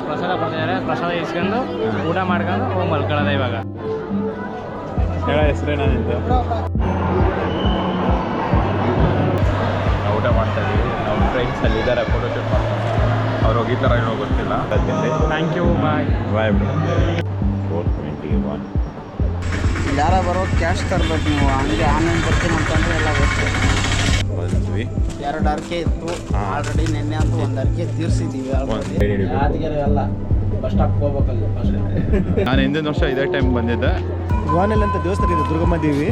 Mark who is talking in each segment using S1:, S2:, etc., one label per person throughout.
S1: ಪ್ರಸಾದ ಕೊಡ್ತಿದ್ದಾರೆ. ಪ್ರಸಾದ ಇಸ್ಕೊಂಡು ಊಟ ಮಾಡ್ಕೊಂಡು ಹೋಗಿ ಮಲ್ಕೊಳ್ಳೋದ ಇವಾಗ.
S2: ಹೇಳ ಹೆಸರೇನಿಂದ ನಾವು ಊಟ ಮಾಡ್ತಾ ಇದ್ದೀವಿ. ನಾವು ಫ್ರೆಂಡ್ಸ್ ಅಲ್ಲಿ ಇದ್ದಾರೆ, ಫೋಟೋಶೂಟ್ ಮಾಡ್ತಾರೆ. ಅವ್ರು ಹೋಗಿದ್ದಾರ ಏನೋ ಗೊತ್ತಿಲ್ಲ.
S1: ಥ್ಯಾಂಕ್ ಯು, ಬಾಯ್
S2: ಬಾಯ್. 421
S3: ಯಾರ ಬರೋ ಕ್ಯಾಶ್ ತರಬೇಕು ನೀವು. ಹಂಗೆ ಆನ್ಲೈನ್ ಬರ್ತೀನಿ ಅಂತಂದರೆ ಎಲ್ಲ ಬೇಕು.
S2: ಬಂದ್ವಿ.
S3: 2 ಅರ್ಕೆ ಇತ್ತು ಆಲ್ರೆಡಿ. ನಿನ್ನೆ ಅಂತೂ 1 ಅರ್ಕೆ ತೀರಿಸಿದ್ದೀವಿ. ಯಾದಗಿರಿ ಎಲ್ಲ ಬಸ್ ಸ್ಟಾಪ್ ಹೋಗ್ಬೇಕಲ್ಲಿ ಫಸ್ಟ್.
S2: ನಾನು ಹಿಂದಿನ ವರ್ಷ ಇದೇ ಟೈಮ್ ಬಂದಿದ್ದೆ.
S4: ಗೋನೆಲ್ ಅಂತ ದೇವಸ್ಥಾನ ಇದೆ, ದುರ್ಗಮ್ಮ ದೇವಿ.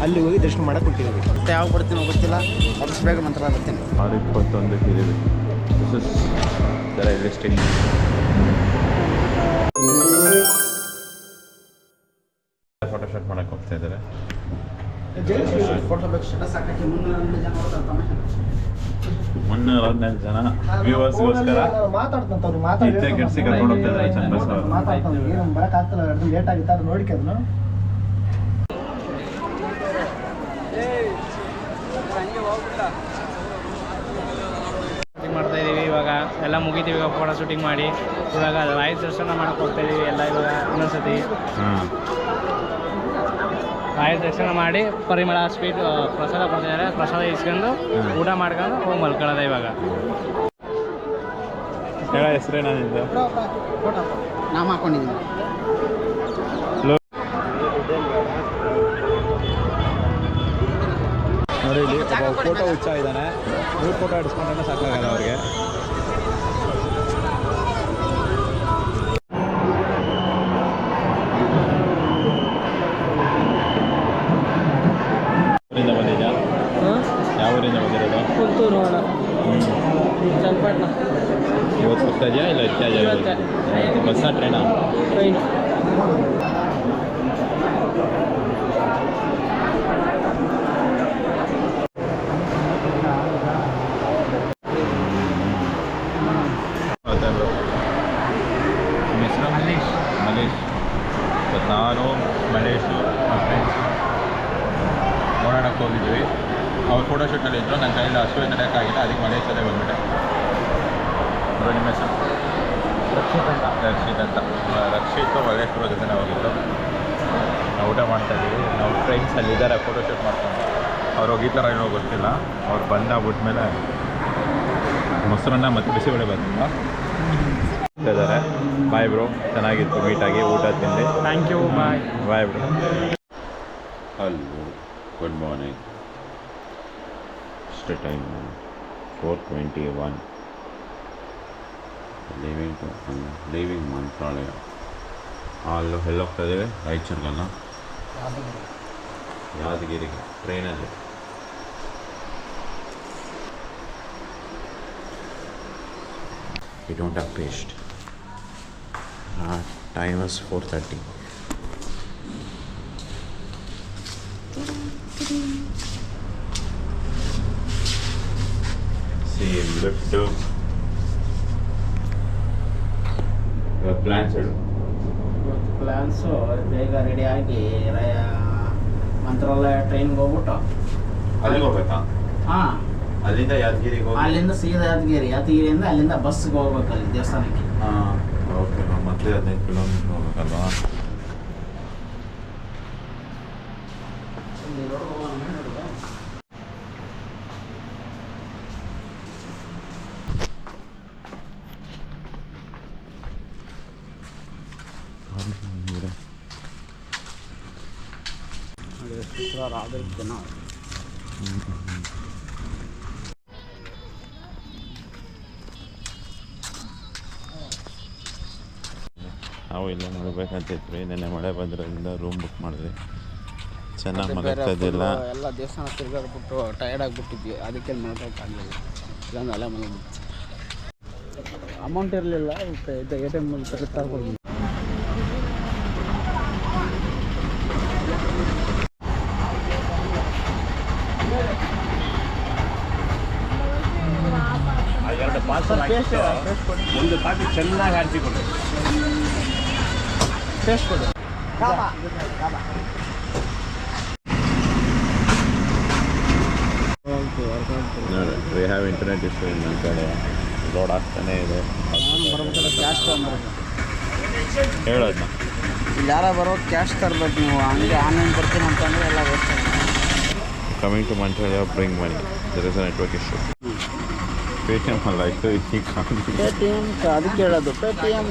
S4: ಅಲ್ಲಿ ಹೋಗಿ ದರ್ಶನ ಮಾಡಕ್ಕೆ ಕೊಟ್ಟಿದ್ದೀವಿ.
S3: ಮತ್ತೆ ಯಾವಾಗ ಬರ್ತೀನಿ ಗೊತ್ತಿಲ್ಲ. ವಾಪಸ್ ಬೇಗ ನಂತರ ಬರ್ತೀನಿ.
S2: 6:21 ಇದ್ದೀವಿ. This is the railway station. Photoshoot ಮಾಡಕ್ಕೆ ಹೋಗ್ತಾ ಇದ್ದಾರೆ.
S3: ಫೋಟೋ ಬೇಕು ಸ್ಟೇಟಸ್ ಹಾಕಕ್ಕೆ 300 ಜನ ಹೋಗ್ತಾರೆ.
S2: 314 ಜನ ವ್ಯೂವರ್ಸ್ಗೋಸ್ಕರ ಇತ್ತೆ ಗಿಡ್ಸಿ ಕರ್ಕೊಂಡು ಹೋಗ್ತಾ ಇದ್ದಾರೆ. ಚಂದ್ರಸ್ ಅವರು
S4: ಬರೋಕ್ಕಾಗ್ತಿಲ್ಲ, ಲೇಟ್ ಆಗಿತ್ತು. ಅದು ನೋಡಿಕೊಂಡು
S1: ಮಾಡ್ತಾ ಇದ್ದೀವಿ. ಇವಾಗ ಎಲ್ಲ ಮುಗಿತೀವಿ. ಇವಾಗ ಫೋಟೋ ಶೂಟಿಂಗ್ ಮಾಡಿ ಇವಾಗ ರಾಯರ ದರ್ಶನ ಮಾಡಕ್ಕೆ ಹೋಗ್ತಾ ಇದ್ದೀವಿ ಎಲ್ಲ. ಇವಾಗ ಇನ್ನೊಂದ್ಸತಿ ರಾಯರ ದರ್ಶನ ಮಾಡಿ ಪರಿಮಳ ಸ್ವೀಟ್ ಪ್ರಸಾದ ಕೊಡ್ತಿದ್ದಾರೆ. ಪ್ರಸಾದ ಇಸ್ಕೊಂಡು ಊಟ ಮಾಡ್ಕೊಂಡು ಹೋಗಿ ಮಲ್ಕೊಳ್ಳೋದ ಇವಾಗ.
S2: ಹೇಳ ಹೆಸರೇನಿಂದ
S3: ಫೋಟೋ ನಾಮ ಹಾಕೊಂಡಿದ್ದೀನಿ.
S2: ನೋಡಿ ಇಲ್ಲಿ ಫೋಟೋ ಹುಚ್ಚ ಇದ್ದಾನೆ. 3 ಫೋಟೋ ಹಿಡಿಸ್ಕೊಂಡ್ರೆ ಸಾಕಾಗಲ್ಲ ಅವ್ರಿಗೆ. ಊರಿಂದ ಬಂದಿದ್ಯಾ? ಯಾವ ಊರಿಂದ ಬಂದಿರೋದು?
S1: ಪುತ್ತೂರು ಚನ್ನಪಟ್ಟಣ.
S2: ಇವತ್ತು ಹೋಗ್ತಾ ಇದೆಯಾ ಇಲ್ಲ ಇತ್ತಾ ಇದೆಯಾ? ಬಸ್ಸಾ ಟ್ರೈನಾ?
S1: ಟ್ರೈನು.
S2: ಮಲೇಶ್. ನಾನು ಮಲೇಶು ನಮ್ಮ ಫ್ರೆಂಡ್ಸ್ ನೋಡೋಣಕ್ಕೆ ಹೋಗಿದ್ವಿ. ಅವ್ರು ಫೋಟೋಶೂಟ್ನಲ್ಲಿ ಇದ್ದರು. ನನ್ನ ಕೈಯಲ್ಲಿ ಹಸುವೆ ತಡೆಯೋಕ್ಕಾಗಿಲ್ಲ, ಅದಕ್ಕೆ ಮಲೇಶಲ್ಲೇ ಬಂದ್ಬಿಟ್ಟೆ. ನಿಮ್ಮ ಹೆಸರು? ರಕ್ಷಿತ್ ಅಂತ. ರಕ್ಷಿತ್ ಮಲೇಶ್ವರ ಜೊತೆ ಹೋಗಿದ್ದು. ನಾವು ಊಟ ಮಾಡ್ತಾ ಇದ್ದೀವಿ. ನಾವು ಫ್ರೆಂಡ್ಸ್ ಅಲ್ಲಿದ್ದಾರೆ, ಫೋಟೋಶೂಟ್ ಮಾಡ್ಕೊಂಡು. ಅವ್ರು ಹೋಗಿದ್ದಾರ ಏನೋ ಗೊತ್ತಿಲ್ಲ. ಅವ್ರು ಬಂದಾಗ್ಬಿಟ್ಮೇಲೆ ಮೊಸರನ್ನ ಮತ್ತು ಬಿಸಿಬೇಳೆ ಬಂದಿಲ್ಲ ಇದ್ದಾರೆ. ಬಾಯ್ ಬ್ರೋ, ಚೆನ್ನಾಗಿತ್ತು ಮೀಟಾಗಿ, ಊಟ ತಿಂದು.
S1: Thank you, bye.
S2: Bye bro. Hello, good morning. ಇಷ್ಟು ಟೈಮ್ 4:21. ಲೀವಿಂಗ್ ಮಂತ್ರಾಲಯ. ಅಲ್ಲೂ ಎಲ್ಲೋಗ್ತಾ ಇದ್ದೇವೆ? ರಾಯಚೂರಿಗಲ್ಲ, ಯಾದಗಿರಿಗೆ ಟ್ರೈನಲ್ಲಿ. We don't have paste. Time was 4:30. See, lift. Your plans are.
S3: Plans ಬೇಗ ರೆಡಿಯಾಗಿ ಮಂತ್ರಾಲಯ ಟ್ರೈನ್ಗೆ ಹೋಗ್ಬಿಟ್ಟು
S2: ಅಲ್ಲಿಗೆ ಹೋಗ್ಬೇಕಾ?
S3: ಹಾಂ,
S2: ಅಲ್ಲಿಂದ ಯಾದಗಿರಿಗೆ ಹೋಗಿ
S3: ಅಲ್ಲಿಂದ ಸೀದಾ ಯಾದಗಿರಿಯಿಂದ ಅಲ್ಲಿಂದ ಬಸ್ಗೆ ಹೋಗ್ಬೇಕು ಅಲ್ಲಿ ದೇವಸ್ಥಾನಕ್ಕೆ.
S2: ಹಾಂ, ಓಕೆ. ಮತ್ತೆ 15 ಕಿಲೋಮೀಟ್ರ್ ಹೋಗ್ಬೇಕಲ್ವಾ?
S3: ಜನ
S2: ನಾವು ಇಲ್ಲ ನೋಡ್ಬೇಕಂತಿದ್ವಿ. ನೆನ್ನೆ ಮಳೆ ಬಂದಿರೋದ್ರಿಂದ ರೂಮ್ ಬುಕ್ ಮಾಡಿದ್ವಿ. ಚೆನ್ನಾಗಿ ಮಲಗ್ತಾ ಇದ್ದಿಲ್ಲ.
S3: ಎಲ್ಲ ದೇವಸ್ಥಾನ ತಿರ್ಗಾಡ್ಬಿಟ್ಟು ಟಯರ್ಡ್ ಆಗಿಬಿಟ್ಟಿದ್ವಿ. ಅದಕ್ಕೆ ಮಲಗೋಕ್ಕಾಗಲಿಲ್ಲ. ಇಲ್ಲಾಂದ್ರೆ ಅಲ್ಲೇ ಮಲಗ್ಬಿಟ್ಟು ಅಮೌಂಟ್ ಇರಲಿಲ್ಲ. ATM ತಗೊಂಡು
S4: ಒಂದು ಪಾಟಿ ಚೆನ್ನಾಗಿ ಹಾರಿಸಿಕೊಡಿ.
S3: ಟೇಸ್ಟ್ ಕೊಡು.
S2: We have internet issue in Mangalore. Load ಆಗ್ತಾನೇ ಇದೆ.
S3: ನಾನು ಬರ್ಬೇಕಲ್ಲ ಕ್ಯಾಶ್ ತಗೊಂಡ್ಬರ್ಬೇಕು.
S2: ಹೇಳೋದನ್ನ
S3: ಇಲ್ಲಿ ಯಾರ ಬರೋ ಕ್ಯಾಶ್ ತರ್ಬೇಕು ನೀವು. ಹಂಗೆ ಆನ್ಲೈನ್ ಬರ್ತೀನಿ ಅಂತಂದರೆ ಎಲ್ಲ ವೇಸ್ಟ್ ಆಗುತ್ತೆ.
S2: Coming to Mantralayam bring money there is a network issue. Paytm ಅಲ್ಲ ಇತ್ತು ಈಗ
S3: ಪೇಟಿಎಮ್ ಅದಕ್ಕೆ ಹೇಳೋದು. ಪೇಟಿಎಮ್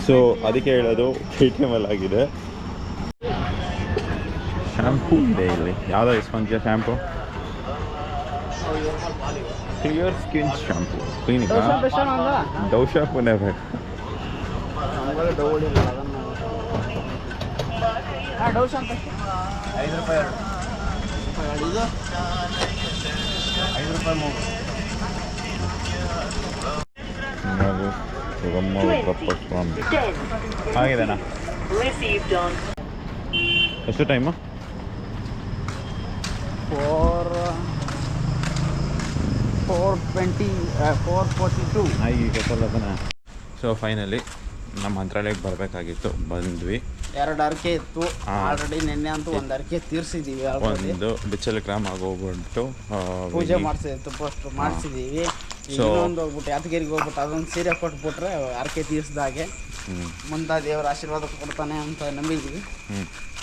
S2: ಸೊ ಅದಕ್ಕೆ ಹೇಳೋದು ಪೇಟಿಎಮ್ ಅಲ್ಲಿ ಆಗಿದೆ. ಶ್ಯಾಂಪೂ ಇದೆ ಇಲ್ಲಿ. ಯಾವುದೋ ಇಸ್ಕೊಂತೀಯ ಶ್ಯಾಂಪು? Clear skin shampoo. ಕ್ಲಿನಿಕಾ? ಡವ್ ಶಾಂಪೂನೇ ಬೇಕು.
S3: ಡವ್ ಶಾಂಪು 5 ರೂಪಾಯಿ. ಇದು 5 ರೂಪಾಯಿ ಮೂಗು.
S2: ಆಗಿದೆನಾ? ಎಷ್ಟು ಟೈಮು?
S3: 4:42.
S2: ಈಗ ಗೊತ್ತಲ್ಲದನ. ಸೊ ಫೈನಲಿ ನಮ್ಮ ಮಂತ್ರಾಲಯಕ್ಕೆ ಬರಬೇಕಾಗಿತ್ತು, ಬಂದ್ವಿ.
S3: 2 ಅರ್ಕೆ ಇತ್ತು ಆಲ್ರೆಡಿ. ನಿನ್ನೆ ಅಂತೂ 1 ಅರ್ಕೆ ತೀರ್ಸಿದ್ದೀವಿ.
S2: ಒಂದು ಬಿಚ್ಚಲ ಗ್ರಾಮ ಆಗೋಗ್ಬಿಟ್ಟು
S3: ಪೂಜೆ ಮಾಡಿಸಿತ್ತು, ಫಸ್ಟ್ ಮಾಡಿಸಿದ್ದೀವಿ. ಇನ್ನೊಂದು ಹೋಗ್ಬಿಟ್ಟು ಯಾದಗಿರಿಗೆ ಹೋಗ್ಬಿಟ್ಟು ಅದೊಂದು ಸೀರೆ ಕೊಟ್ಬಿಟ್ರೆ ಅರ್ಕೆ ತೀರಿಸಿದಾಗೆ. ಮುಂದೆ ದೇವರ ಆಶೀರ್ವಾದ ಕೊಡ್ತಾನೆ ಅಂತ ನಂಬಿದ್ದೀವಿ.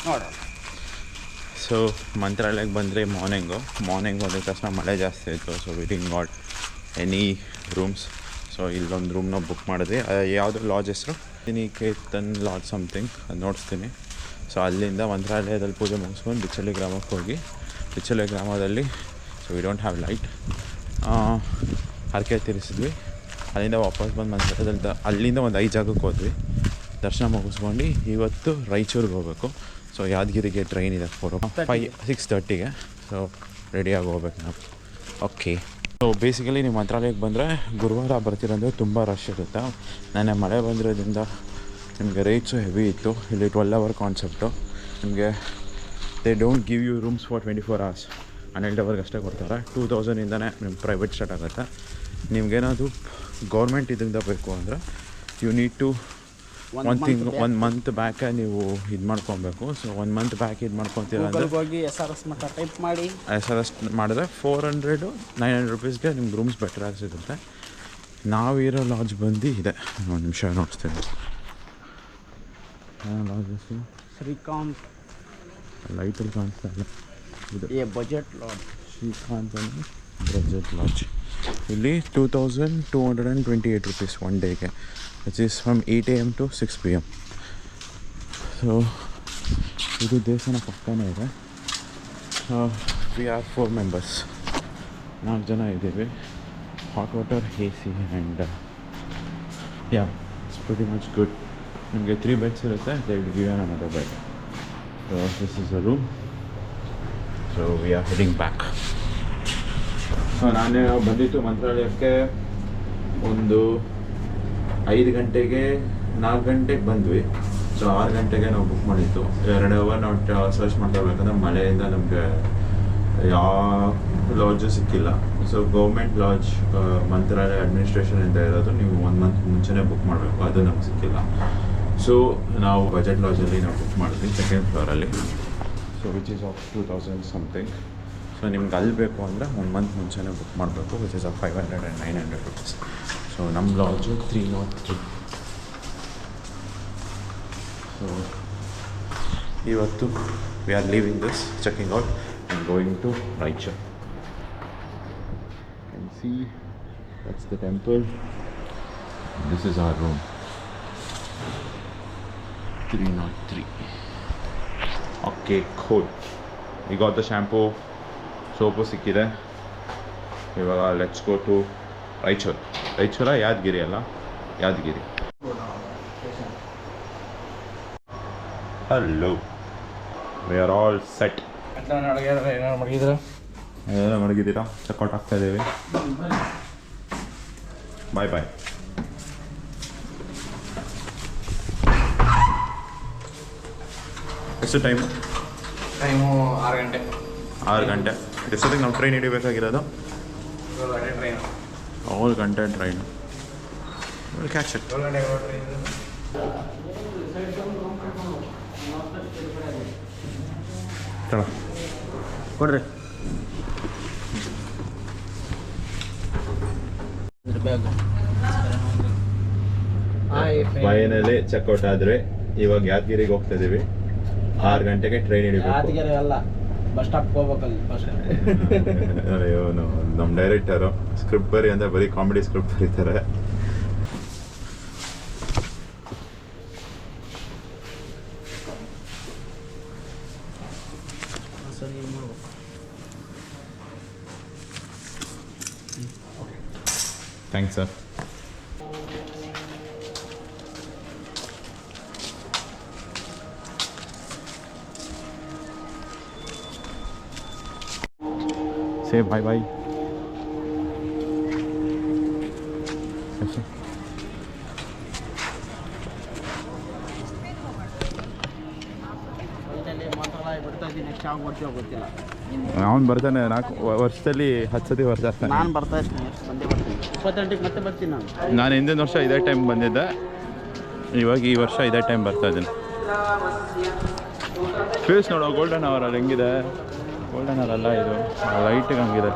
S3: ನೋಡೋಣ.
S2: ಸೊ ಮಂತ್ರಾಲಯಕ್ಕೆ ಬಂದರೆ ಮಾರ್ನಿಂಗ್ ಬಂದಿದ ತಕ್ಷಣ ಮಳೆ ಜಾಸ್ತಿ ಆಯಿತು. So we didn't got any rooms. So ಇಲ್ಲೊಂದು ರೂಮ್ನ ಬುಕ್ ಮಾಡಿದ್ವಿ. ಯಾವುದೋ ಲಾಡ್ಜ್ ಹೆಸರು ನಿಕೇತನ್ ಲಾಡ್ಜ್ ಸಮಥಿಂಗ್, ಅದು ನೋಡಿಸ್ತೀನಿ. ಸೊ ಅಲ್ಲಿಂದ ಮಂತ್ರಾಲಯದಲ್ಲಿ ಪೂಜೆ ಮುಗಿಸ್ಕೊಂಡು ಬಿಚ್ಚಲಿ ಗ್ರಾಮಕ್ಕೆ ಹೋಗಿ, ಬಿಚ್ಚಲಿ ಗ್ರಾಮದಲ್ಲಿ so we don't have light, ಹರಕೆ ತೀರಿಸಿದ್ವಿ. ಅಲ್ಲಿಂದ ವಾಪಸ್ ಬಂದು ಮಂತ್ರಾಲಯದಲ್ಲಿ ಅಲ್ಲಿಂದ ಒಂದು 5 ಜಾಗಕ್ಕೆ ಹೋದ್ವಿ. ದರ್ಶನ ಮುಗಿಸ್ಕೊಂಡು ಇವತ್ತು ರಾಯಚೂರಿಗೆ ಹೋಗಬೇಕು. ಸೊ ಯಾದಗಿರಿಗೆ ಟ್ರೈನ್ ಇದೆ 6:30ಗೆ. ಸೊ ರೆಡಿಯಾಗಿ ಹೋಗ್ಬೇಕು ನಾವು. ಓಕೆ. ಸೊ ಬೇಸಿಕಲಿ ನೀವು ಮಂತ್ರಾಲಯಕ್ಕೆ ಬಂದರೆ ಗುರುವಾರ ಬರ್ತೀರಂದರೆ ತುಂಬ ರಶ್ ಇರುತ್ತೆ. ನೆನ್ನೆ ಮಳೆ ಬಂದಿರೋದ್ರಿಂದ ನಿಮಗೆ ರೇಟ್ಸು ಹೆವಿ ಇತ್ತು. ಇಲ್ಲಿ 12 hour ಕಾನ್ಸೆಪ್ಟು. ನಿಮಗೆ they don't give you rooms for 24 hours. 12 hours ಅಷ್ಟೇ ಕೊಡ್ತಾರೆ. 2000ಇಂದನೇ ನಿಮ್ಮ ಪ್ರೈವೇಟ್ ಸ್ಟಾರ್ಟ್ ಆಗುತ್ತೆ. ನಿಮ್ಗೇನಾದರೂ ಗೌರ್ಮೆಂಟ್ ಇದರಿಂದ ಬೇಕು ಅಂದರೆ ಯು ನೀಡ್ ಟು ಒಂದು ಮಂತ್ ಬ್ಯಾಕೆ ನೀವು ಇದು ಮಾಡ್ಕೊಬೇಕು. ಸೊ 1 month ಬ್ಯಾಕ್ ಇದು ಮಾಡ್ಕೊತೀರ ಅಂದರೆ
S3: ಹೋಗಿ SRS ಮಟ್ಟ ಟೈಪ್ ಮಾಡಿ
S2: SRS ಮಾಡಿದ್ರೆ 400-900 ರೂಪೀಸ್ಗೆ ನಿಮ್ಗೆ ರೂಮ್ಸ್ ಬೆಟ್ರಾಗಿ ಸಿಗುತ್ತೆ. ನಾವಿರೋ ಲಾಡ್ಜ್ ಬಂದು ಇದೆ. ಒಂದು ನಿಮಿಷ ನೋಡಿಸ್ತೀನಿ. ಲಾಡ್ಜ್ ಹೆಸರು
S3: ಶ್ರೀಕಾಂತ್.
S2: ಲೈಟಲ್ಲಿ ಕಾಣಿಸ್ತಾ ಇಲ್ಲ. ಇದು
S3: ಬಜೆಟ್ ಲಾಡ್ಜ್.
S2: ಶ್ರೀಕಾಂತ್ ಅಂದರೆ ಬಜೆಟ್ ಲಾಡ್ಜ್. ಇಲ್ಲಿ 2228 ರೂಪೀಸ್ 1 ಡೇಗೆ, which is from 8 AM to 6 PM. So ಇದು ದೇವಸ್ಥಾನ ಪಕ್ಕನೇ ಇದೆ. ವಿ ಆರ್ 4 members, 4 ಜನ ಇದ್ದೀವಿ. Hot water, AC and it's pretty much good. ನಿಮಗೆ 3 beds ಇರುತ್ತೆ. They will give you another bed. So this is a room. So we are heading back. So ನಾನೇ ಬಂದಿತ್ತು ಮಂತ್ರಾಲಯಕ್ಕೆ ಒಂದು 5 ಗಂಟೆಗೆ, 4 ಗಂಟೆಗೆ ಬಂದ್ವಿ. ಸೊ 6 ಗಂಟೆಗೆ ನಾವು ಬುಕ್ ಮಾಡಿತ್ತು. 2 hour ನಾವು ಸರ್ಚ್ ಮಾಡ್ತಾ ಇರಬೇಕಂದ್ರೆ ಮಳೆಯಿಂದ ನಮಗೆ ಯಾವ ಲಾಡ್ಜು ಸಿಕ್ಕಿಲ್ಲ. ಸೊ ಗೌರ್ಮೆಂಟ್ ಲಾಡ್ಜ್ ಮಂತ್ರಾಲಯ ಅಡ್ಮಿನಿಸ್ಟ್ರೇಷನಿಂದ ಇರೋದು ನೀವು 1 month ಮುಂಚೆನೇ ಬುಕ್ ಮಾಡಬೇಕು. ಅದು ನಮ್ಗೆ ಸಿಕ್ಕಿಲ್ಲ. ಸೊ ನಾವು ಬಜೆಟ್ ಲಾಡ್ಜಲ್ಲಿ ನಾವು ಬುಕ್ ಮಾಡಿದ್ವಿ 2nd floor-ಅಲ್ಲಿ. So which is of 2000 something. So ನಿಮ್ಗೆ ಅಲ್ಲಿ ಬೇಕು ಅಂದರೆ 1 month ಮುಂಚೆನೇ ಬುಕ್ ಮಾಡಬೇಕು, which is of 500 and 900 rupees. So ನಮ್ಮ ಲಾಡ್ಜು 303. ಸೊ ಇವತ್ತು we are leaving this, checking out and going to Raichur. And see that's the temple. This is our room 303. Okay, cool. ಈಗ the shampoo, soap ಸಿಕ್ಕಿದೆ. ಇವಾಗ let's go to Raichur Yadgiri ಅಲ್ಲ, Yadgiri. Hello, we are all set. ಏನಾರು ಮಡಗಿದ್ದೀರಾ? Checkout ಆಗ್ತಾ ಇದ್ದೀವಿ. ಬಾಯ್ ಬಾಯ್. ಎಷ್ಟು time?
S1: 6 ಗಂಟೆ.
S2: 6 ಗಂಟೆ. ಎಷ್ಟೊತ್ತಿಗೆ ನಾವು ಟ್ರೈನ್ ಹಿಡಿಬೇಕಾಗಿರೋದು? 7 ಗಂಟೆ ಟ್ರೈನು. Catch it.
S3: ಕೊಡ್ರಿ. ನೋಡಿ ಬ್ಯಾಗ್.
S2: ಫೈನಲಿ ಚೆಕ್ಔಟ್ ಆದರೆ ಇವಾಗ ಯಾದಗಿರಿಗೆ ಹೋಗ್ತಾ ಇದೀವಿ. 6 ಗಂಟೆಗೆ ಟ್ರೈನ್ ಹಿಡಿಬೇಕು.
S3: ಯಾದಗಿರಿ ಅಲ್ಲ, ಬಸ್ ಸ್ಟಾಪ್ ಹೋಗ್ಬೇಕಲ್ಲಿ ಫಸ್ಟ್.
S2: ಅಯ್ಯೋ ನಮ್ಮ ಡೈರೆಕ್ಟರು ಸ್ಕ್ರಿಪ್ಟ್ ಬರಿ ಅಂದರೆ ಬರೀ ಕಾಮಿಡಿ ಸ್ಕ್ರಿಪ್ಟ್ ಬರೀತಾರೆ. Thanks sir. Say bye bye.
S3: ಮಂತ್ರಾಲಯ ಬಿಡ್ತಾ ಇದ್ದೀನಿ, ನೆಕ್ಸ್ಟ್ ಯಾವಾಗ ಬರ್ತೀವೋ ಗೊತ್ತಿಲ್ಲ.
S2: ಅವನು ಬರ್ತಾನೆ 4 ವರ್ಷದಲ್ಲಿ 10 ಸತಿ ಬರ್ತಾನೆ.
S3: ನಾನು ಬರ್ತಾ ಇರ್ತೀನಿ, ನೆಕ್ಸ್ಟ್ ಬಂದೇ ಬರ್ತೀನಿ. 28ಕ್ಕೆ ಮತ್ತೆ ಬರ್ತೀನಿ ನಾನು.
S2: ನಾನು ಹಿಂದಿನ ವರ್ಷ ಇದೇ ಟೈಮ್ ಬಂದಿದ್ದೆ, ಇವಾಗ ಈ ವರ್ಷ ಇದೇ ಟೈಮ್ ಬರ್ತಾ ಇದ್ದೀನಿ. ಫೇಸ್ ನೋಡೋ ಗೋಲ್ಡನ್ ಅವರಲ್ಲಿ ಹೆಂಗಿದೆ. ಗೋಲ್ಡನ್ ಅವರ್ ಅಲ್ಲ ಇದು, ಲೈಟಿಗೆ ಹಂಗಿದೆ.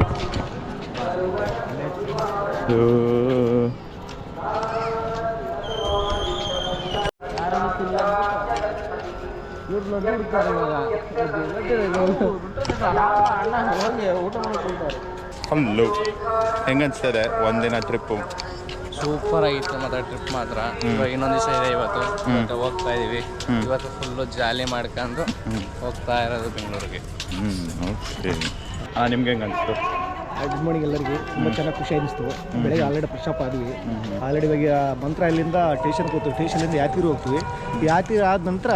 S2: ಫುಲ್ಲು ಹೆಂಗನ್ಸ್ತದೆ ಒಂದಿನ ಟ್ರಿಪ್ಪು?
S1: ಸೂಪರ್ ಆಗಿತ್ತು ಮಾತ್ರ ಟ್ರಿಪ್ ಮಾತ್ರ. ಇವಾಗ ಇನ್ನೊಂದು ದಿವಸ ಇದೆ ಇವತ್ತು, ಮತ್ತೆ ಹೋಗ್ತಾ ಇದೀವಿ. ಇವತ್ತು ಫುಲ್ಲು ಜಾಲಿ ಮಾಡ್ಕೊಂಡು ಹೋಗ್ತಾ ಇರೋದು ಬೆಂಗಳೂರಿಗೆ.
S2: ಓಕೆ. ನಿಮ್ಗೆ ಹೆಂಗೆ ಅನಿಸ್ತು?
S4: ಗುಡ್ ಮಾರ್ನಿಂಗ್ ಎಲ್ಲರಿಗೆ. ತುಂಬ ಚೆನ್ನಾಗಿ ಖುಷಿ ಅನ್ನಿಸ್ತು. ಬೆಳಗ್ಗೆ ಆಲ್ರೆಡಿ ಫ್ರೆಶ್ ಅಪ್ ಆದ್ವಿ. ಆಲ್ರೆಡಿ ಇವಾಗ ಮಂತ್ರಾಲಯದಿಂದ ಸ್ಟೇಷನ್ಗೆ ಹೋಗ್ತೀವಿ. ಸ್ಟೇಷನಿಂದ ಯಾದಗಿರಿ ಹೋಗ್ತೀವಿ. ಯಾದಗಿರಿ ಆದ ನಂತರ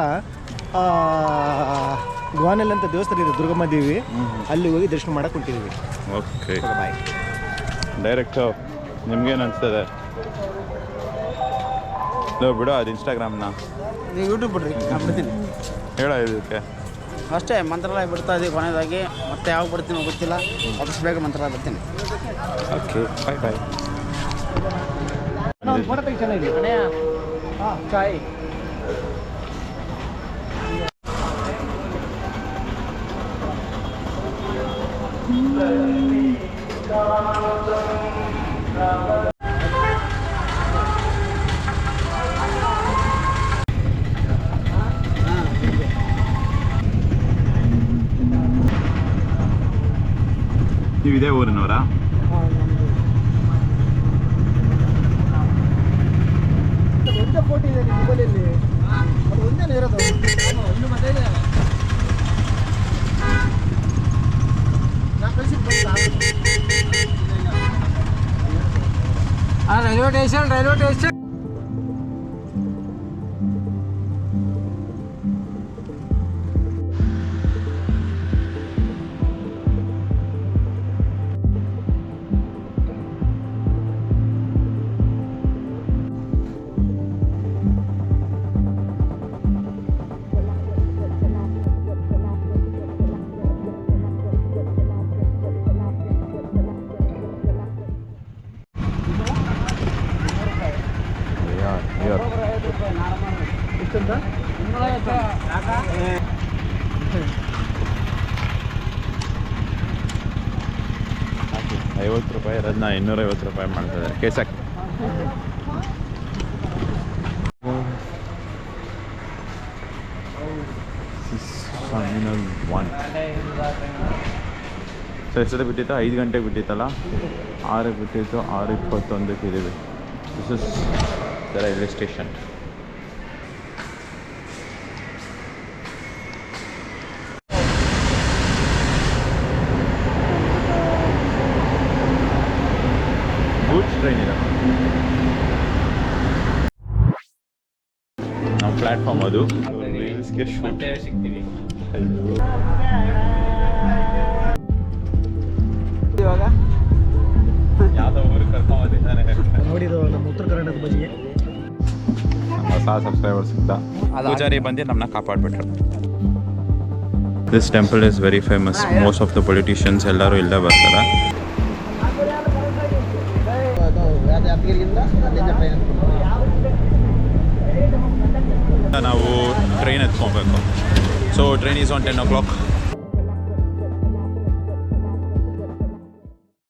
S4: ಗೋವಾನಲ್ಲಿ ಅಂತ ದೇವಸ್ಥಾನ ಇದೆ, ದುರ್ಗಮ್ಮ ದೇವಿ, ಅಲ್ಲಿ ಹೋಗಿ ದರ್ಶನ ಮಾಡಕ್ಕೆ ಹೊಂಟಿದ್ದೀವಿ.
S2: Okay
S4: bye.
S2: ಡೈರೆಕ್ಟು ನಿಮ್ಗೇನು ಅನಿಸ್ತದೆ? ಬಿಡು ಅದು ಇನ್ಸ್ಟಾಗ್ರಾಮ್ನ.
S3: ನೀವು ಯೂಟ್ಯೂಬ್ ಬಿಡ್ರಿ, ನಾನು ಬಿಡ್ತೀನಿ.
S2: ಹೇಳೋ ಇದಕ್ಕೆ
S3: ಅಷ್ಟೇ. ಮಂತ್ರಾಲಯ ಬಿಡ್ತಾ ಇದ್ದೀವಿ ಕೊನೆಯದಾಗಿ. ಮತ್ತೆ ಯಾವಾಗ ಬರ್ತೀನೋ ಗೊತ್ತಿಲ್ಲ, ಆದಷ್ಟು ಬೇಗ ಮಂತ್ರಾಲಯ ಬರ್ತೀನಿ.
S2: ಓಕೆ ಬಾಯ್ ಬಾಯ್.
S4: ಚೆನ್ನಾಗಿದೆ. ಹಾಂ ಚಾಯ್.
S2: ನೀವು ಇದೇ ಊರಿನವರಾ?
S4: ಒಂದೇ ಫೋಟೋ ಇದೆ ನಿಮ್ಮ ಮೊಬೈಲಲ್ಲಿ, ಅದು ಒಂದೇ ಇರೋದು. ಇನ್ನು ಮತ್ತೆ ಇದೆ ನಾನು ಕಳಿಸಿದ್ದು.
S1: ರೈಲ್ವೆ ಸ್ಟೇಷನ್
S2: ₹50 ಅದನ್ನ ₹250 ಮಾಡ್ತಾರೆ ಕೇಸಕ್ಕೆ. ಫೈನಲ್ 1 ಸೊ ಎಷ್ಟೊತ್ತು ಬಿಟ್ಟಿತ್ತು? 5 ಗಂಟೆಗೆ ಬಿಟ್ಟಿತ್ತಲ್ಲ, 6ಕ್ಕೆ ಬಿಟ್ಟಿತ್ತು, 6:21ಕ್ಕೆ ಇದ್ದೀವಿ. This is the railway station. Goods train ಇದೆ. ನಮ್ಮ ಪ್ಲ್ಯಾಟ್ಫಾರ್ಮ್ ಅದು.
S1: ಮತ್ತೆ ಸಿಗ್ತೀವಿ.
S3: ಇವಾಗ
S2: ಯಾವುದೋ ಊರಿಗೆ ಕರ್ಕೊಂಬಂದಿದ್ದಾನೆ.
S4: ನೋಡಿರೋ ನಮ್ಮ ಉತ್ತರ ಕರ್ನಾಟಕದ ಬಗ್ಗೆ
S2: ನಮ್ಮ ಹೊಸ ಸಬ್ಸ್ಕ್ರೈಬರ್ ಸಿಗ್ತ ಪೂಜಾರಿ ಬಂದು ನಮ್ಮನ್ನ ಕಾಪಾಡ್ಬಿಟ್ರು. This temple is very famous. Most of the politicians ಎಲ್ಲರೂ ಇಲ್ಲೇ ಬರ್ತಾರೆ.
S3: ಯಾದಗಿರಿಯಿಂದ ಅಲ್ಲಿಂದ ಟ್ರೈನ್
S2: ನಾವು ಟ್ರೈನ್ ಎತ್ಕೊಬೇಕು. So train is on 10 o'clock.